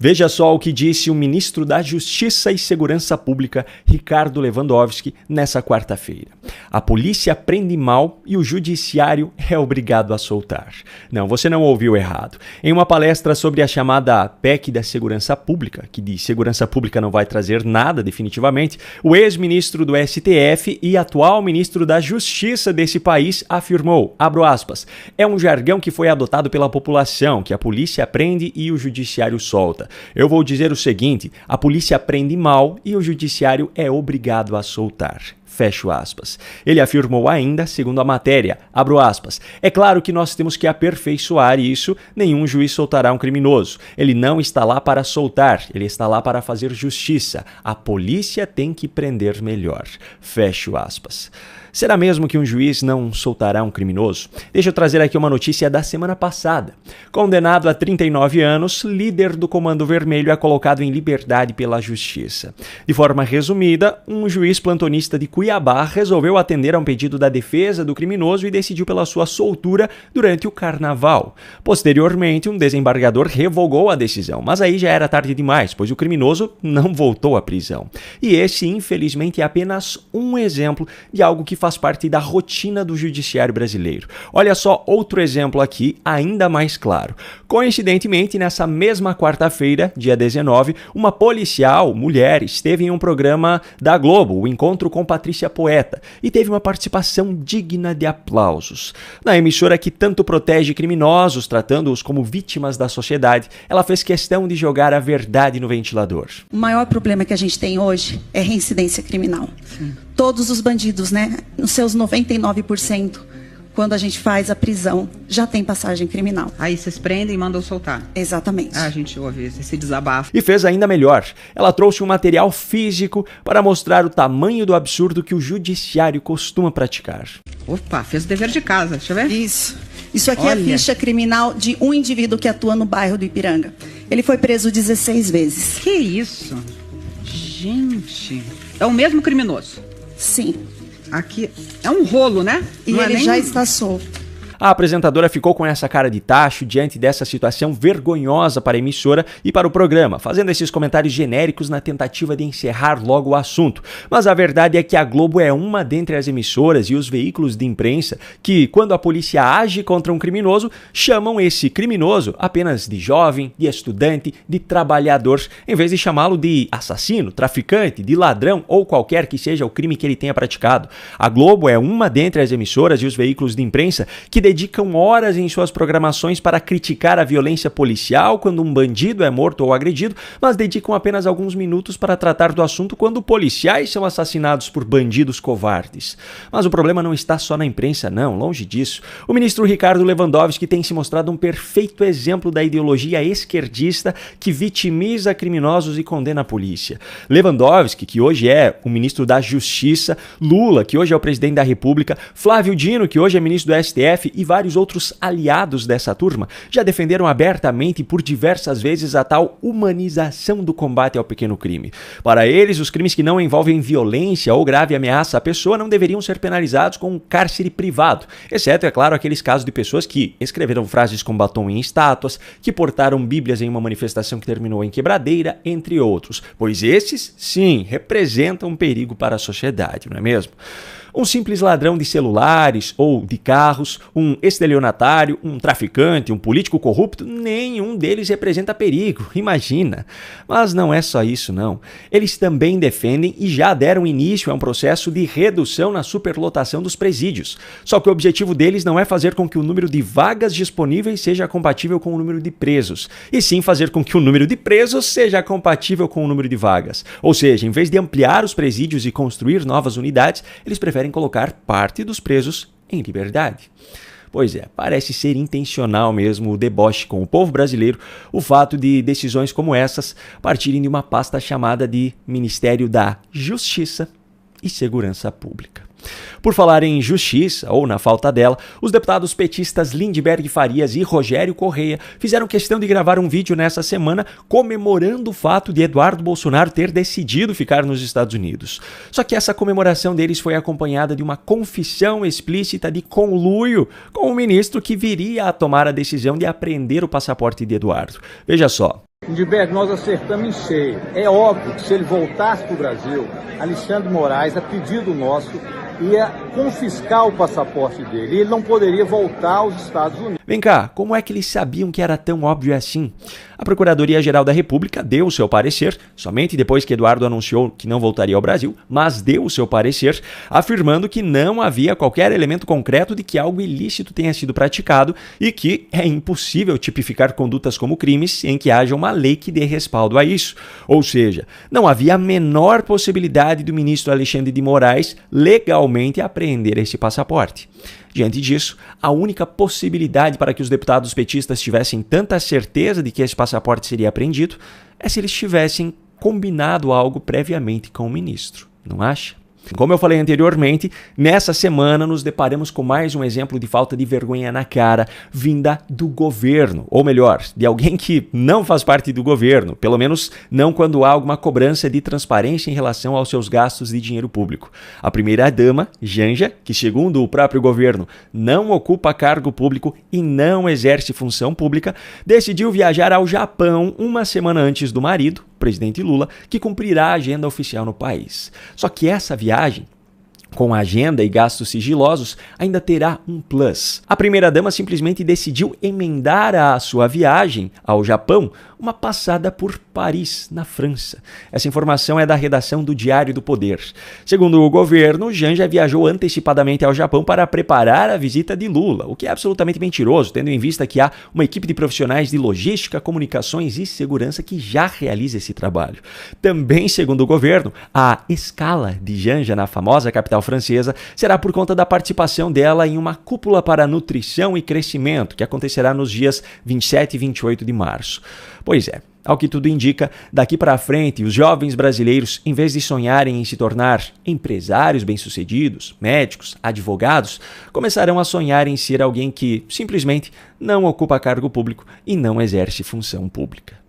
Veja só o que disse o ministro da Justiça e Segurança Pública, Ricardo Lewandowski, nessa quarta-feira. A polícia prende mal e o judiciário é obrigado a soltar. Não, você não ouviu errado. Em uma palestra sobre a chamada PEC da Segurança Pública, que de segurança pública não vai trazer nada definitivamente, o ex-ministro do STF e atual ministro da Justiça desse país afirmou, abro aspas, é um jargão que foi adotado pela população, que a polícia prende e o judiciário solta. Eu vou dizer o seguinte, a polícia prende mal e o judiciário é obrigado a soltar. Fecho aspas. Ele afirmou ainda, segundo a matéria, abro aspas, é claro que nós temos que aperfeiçoar isso, nenhum juiz soltará um criminoso. Ele não está lá para soltar, ele está lá para fazer justiça. A polícia tem que prender melhor. Fecho aspas. Será mesmo que um juiz não soltará um criminoso? Deixa eu trazer aqui uma notícia da semana passada. Condenado a 39 anos, líder do Comando Vermelho é colocado em liberdade pela Justiça. De forma resumida, um juiz plantonista de Cuiabá resolveu atender a um pedido da defesa do criminoso e decidiu pela sua soltura durante o carnaval. Posteriormente, um desembargador revogou a decisão, mas aí já era tarde demais, pois o criminoso não voltou à prisão. E esse, infelizmente, é apenas um exemplo de algo que faz parte da rotina do judiciário brasileiro. Olha só outro exemplo aqui, ainda mais claro. Coincidentemente, nessa mesma quarta-feira, dia 19, uma policial, mulher, esteve em um programa da Globo, o Encontro com Patrícia Poeta, e teve uma participação digna de aplausos. Na emissora que tanto protege criminosos, tratando-os como vítimas da sociedade, ela fez questão de jogar a verdade no ventilador. O maior problema que a gente tem hoje é reincidência criminal. Sim. Todos os bandidos, né, nos seus 99%, quando a gente faz a prisão, já tem passagem criminal. Aí vocês prendem e mandam soltar. Exatamente. A gente ouve esse desabafo. E fez ainda melhor. Ela trouxe um material físico para mostrar o tamanho do absurdo que o judiciário costuma praticar. Opa, fez o dever de casa, deixa eu ver. Isso aqui é a ficha criminal de um indivíduo que atua no bairro do Ipiranga. Ele foi preso 16 vezes. Que isso? Gente, é o mesmo criminoso? Sim. Aqui é um rolo, né? E não ele é já está solto. A apresentadora ficou com essa cara de tacho diante dessa situação vergonhosa para a emissora e para o programa, fazendo esses comentários genéricos na tentativa de encerrar logo o assunto. Mas a verdade é que a Globo é uma dentre as emissoras e os veículos de imprensa que, quando a polícia age contra um criminoso, chamam esse criminoso apenas de jovem, de estudante, de trabalhador, em vez de chamá-lo de assassino, traficante, de ladrão ou qualquer que seja o crime que ele tenha praticado. A Globo é uma dentre as emissoras e os veículos de imprensa que dedicam horas em suas programações para criticar a violência policial quando um bandido é morto ou agredido, mas dedicam apenas alguns minutos para tratar do assunto quando policiais são assassinados por bandidos covardes. Mas o problema não está só na imprensa, não, longe disso. O ministro Ricardo Lewandowski tem se mostrado um perfeito exemplo da ideologia esquerdista que vitimiza criminosos e condena a polícia. Lewandowski, que hoje é o ministro da Justiça, Lula, que hoje é o presidente da República, Flávio Dino, que hoje é ministro do STF, e vários outros aliados dessa turma já defenderam abertamente e por diversas vezes a tal humanização do combate ao pequeno crime. Para eles, os crimes que não envolvem violência ou grave ameaça à pessoa não deveriam ser penalizados com um cárcere privado, exceto, é claro, aqueles casos de pessoas que escreveram frases com batom em estátuas, que portaram bíblias em uma manifestação que terminou em quebradeira, entre outros, pois esses, sim, representam um perigo para a sociedade, não é mesmo? Um simples ladrão de celulares ou de carros, um estelionatário, um traficante, um político corrupto, nenhum deles representa perigo, imagina. Mas não é só isso, não. Eles também defendem e já deram início a um processo de redução na superlotação dos presídios. Só que o objetivo deles não é fazer com que o número de vagas disponíveis seja compatível com o número de presos, e sim fazer com que o número de presos seja compatível com o número de vagas. Ou seja, em vez de ampliar os presídios e construir novas unidades, eles preferem colocar parte dos presos em liberdade. Pois é, parece ser intencional mesmo o deboche com o povo brasileiro, o fato de decisões como essas partirem de uma pasta chamada de Ministério da Justiça e Segurança Pública. Por falar em justiça, ou na falta dela, os deputados petistas Lindbergh Farias e Rogério Correia fizeram questão de gravar um vídeo nessa semana comemorando o fato de Eduardo Bolsonaro ter decidido ficar nos Estados Unidos. Só que essa comemoração deles foi acompanhada de uma confissão explícita de conluio com o ministro que viria a tomar a decisão de apreender o passaporte de Eduardo. Veja só. Lindbergh, nós acertamos em cheio. É óbvio que se ele voltasse para o Brasil, Alexandre Moraes, a pedido nosso, ia confiscar o passaporte dele e ele não poderia voltar aos Estados Unidos. Vem cá, como é que eles sabiam que era tão óbvio assim? A Procuradoria-Geral da República deu o seu parecer, somente depois que Eduardo anunciou que não voltaria ao Brasil, mas deu o seu parecer, afirmando que não havia qualquer elemento concreto de que algo ilícito tenha sido praticado e que é impossível tipificar condutas como crimes em que haja uma lei que dê respaldo a isso. Ou seja, não havia a menor possibilidade do ministro Alexandre de Moraes legalmente apreender esse passaporte. Diante disso, a única possibilidade para que os deputados petistas tivessem tanta certeza de que esse passaporte seria apreendido é se eles tivessem combinado algo previamente com o ministro, não acha? Como eu falei anteriormente, nessa semana nos deparamos com mais um exemplo de falta de vergonha na cara vinda do governo, ou melhor, de alguém que não faz parte do governo, pelo menos não quando há alguma cobrança de transparência em relação aos seus gastos de dinheiro público. A primeira-dama, Janja, que segundo o próprio governo não ocupa cargo público e não exerce função pública, decidiu viajar ao Japão uma semana antes do marido, presidente Lula, que cumprirá a agenda oficial no país. Só que essa viagem, com agenda e gastos sigilosos, ainda terá um plus. A primeira-dama simplesmente decidiu emendar à sua viagem ao Japão uma passada por Paris, na França. Essa informação é da redação do Diário do Poder. Segundo o governo, Janja viajou antecipadamente ao Japão para preparar a visita de Lula, o que é absolutamente mentiroso, tendo em vista que há uma equipe de profissionais de logística, comunicações e segurança que já realiza esse trabalho. Também, segundo o governo, a escala de Janja na famosa capital francesa será por conta da participação dela em uma cúpula para nutrição e crescimento, que acontecerá nos dias 27 e 28 de março. Pois é, ao que tudo indica, daqui para frente, os jovens brasileiros, em vez de sonharem em se tornar empresários bem-sucedidos, médicos, advogados, começarão a sonhar em ser alguém que simplesmente não ocupa cargo público e não exerce função pública.